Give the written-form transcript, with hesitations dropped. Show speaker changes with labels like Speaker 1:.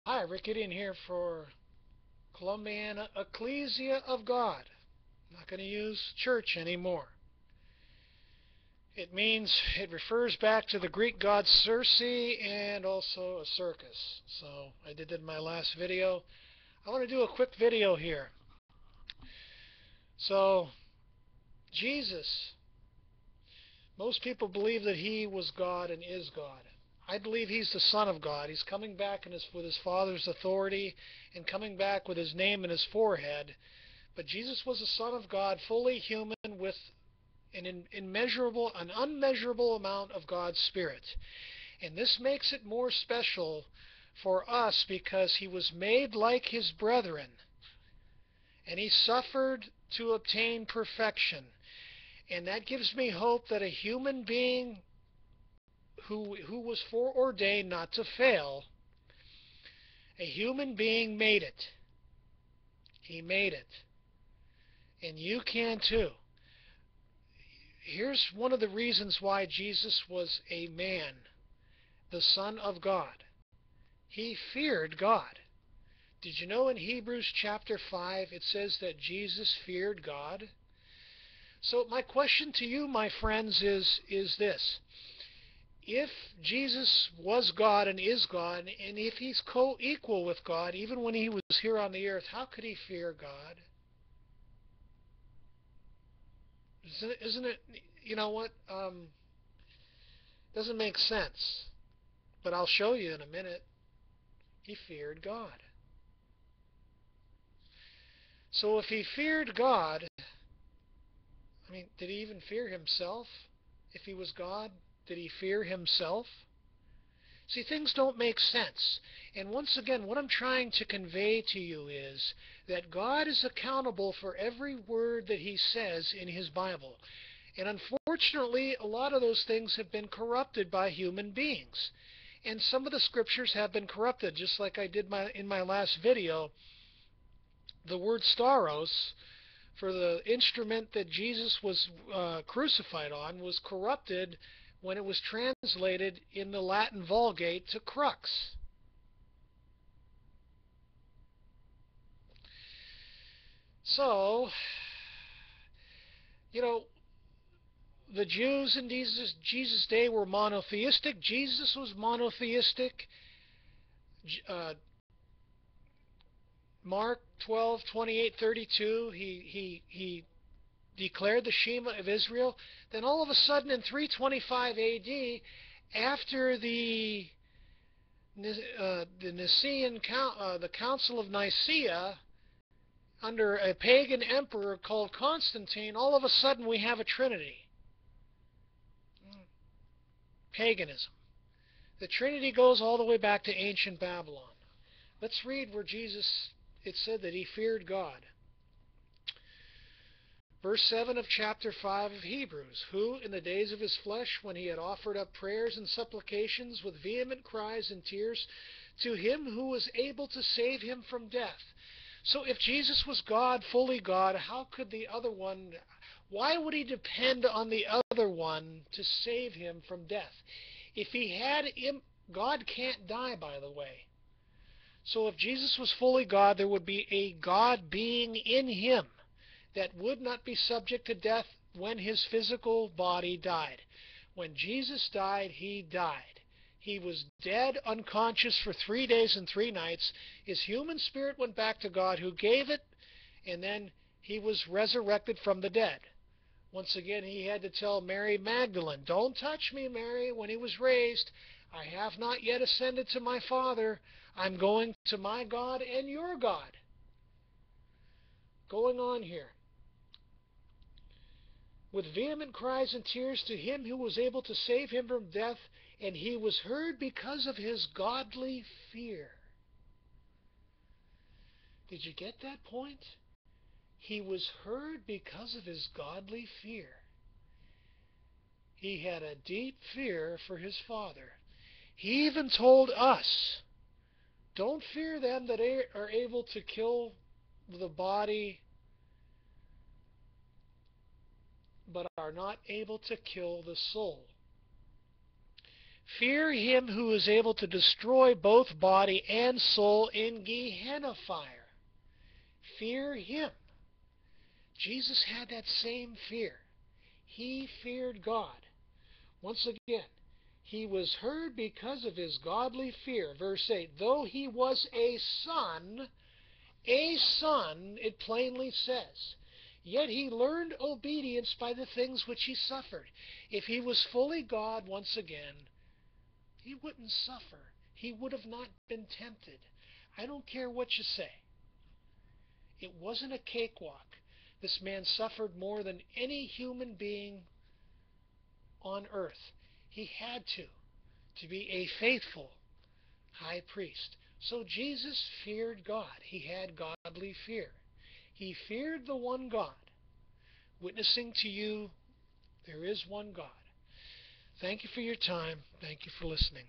Speaker 1: Hi, Rick Gideon here for Columbiana Ecclesia of God. I'm not going to use church anymore. It refers back to the Greek god Circe and also a circus. So I did that in my last video. I want to do a quick video here. So, Jesus, most people believe that he was God and is God. I believe he's the Son of God. He's coming back with his Father's authority and coming back with his name in his forehead. But Jesus was the Son of God, fully human, with an unmeasurable amount of God's Spirit. And this makes it more special for us because he was made like his brethren, and he suffered to obtain perfection. And that gives me hope that a human being who was foreordained not to fail, a human being made it. He made it. And you can too. Here's one of the reasons why Jesus was a man, the Son of God. He feared God. Did you know in Hebrews chapter 5 it says that Jesus feared God? So my question to you, my friends, is this. If Jesus was God and is God, and if he's co-equal with God, even when he was here on the earth, how could he fear God? Isn't it, you know what, doesn't make sense. But I'll show you in a minute. He feared God. So if he feared God, I mean, did he even fear himself? If he was God, did he fear himself? See, things don't make sense. And once again, what I'm trying to convey to you is that God is accountable for every word that he says in his Bible. And unfortunately, a lot of those things have been corrupted by human beings. And some of the scriptures have been corrupted, just like I did in my last video. The word stauros, for the instrument that Jesus was crucified on, was corrupted when it was translated in the Latin Vulgate to crux. So, you know, the Jews in Jesus' day were monotheistic. Jesus was monotheistic. Uh, Mark 12:28-32, he declared the Shema of Israel. Then all of a sudden in 325 AD, after the the Council of Nicaea, under a pagan emperor called Constantine, all of a sudden we have a Trinity. Paganism. The Trinity goes all the way back to ancient Babylon. Let's read where it said that he feared God. Verse 7 of chapter 5 of Hebrews, who in the days of his flesh, when he had offered up prayers and supplications with vehement cries and tears to him who was able to save him from death. So if Jesus was God, fully God, how could the other one, why would he depend on the other one to save him from death? If he had him, God can't die, by the way. So if Jesus was fully God, there would be a God being in him that would not be subject to death when his physical body died. When Jesus died, he died. He was dead, unconscious for 3 days and 3 nights. His human spirit went back to God who gave it, and then he was resurrected from the dead. Once again, he had to tell Mary Magdalene, "Don't touch me, Mary," when he was raised. "I have not yet ascended to my Father. I'm going to my God and your God." Going on here. With vehement cries and tears to him who was able to save him from death, and he was heard because of his godly fear. Did you get that point? He was heard because of his godly fear. He had a deep fear for his Father. He even told us, don't fear them that are able to kill the body, but are not able to kill the soul. Fear him who is able to destroy both body and soul in Gehenna fire. Fear him. Jesus had that same fear. He feared God. Once again, he was heard because of his godly fear. Verse 8, though he was a son, it plainly says, yet he learned obedience by the things which he suffered. If he was fully God, once again, he wouldn't suffer. He would have not been tempted. I don't care what you say. It wasn't a cakewalk. This man suffered more than any human being on earth. He had to be a faithful high priest. So Jesus feared God. He had godly fear. He feared the one God. Witnessing to you, there is one God. Thank you for your time. Thank you for listening.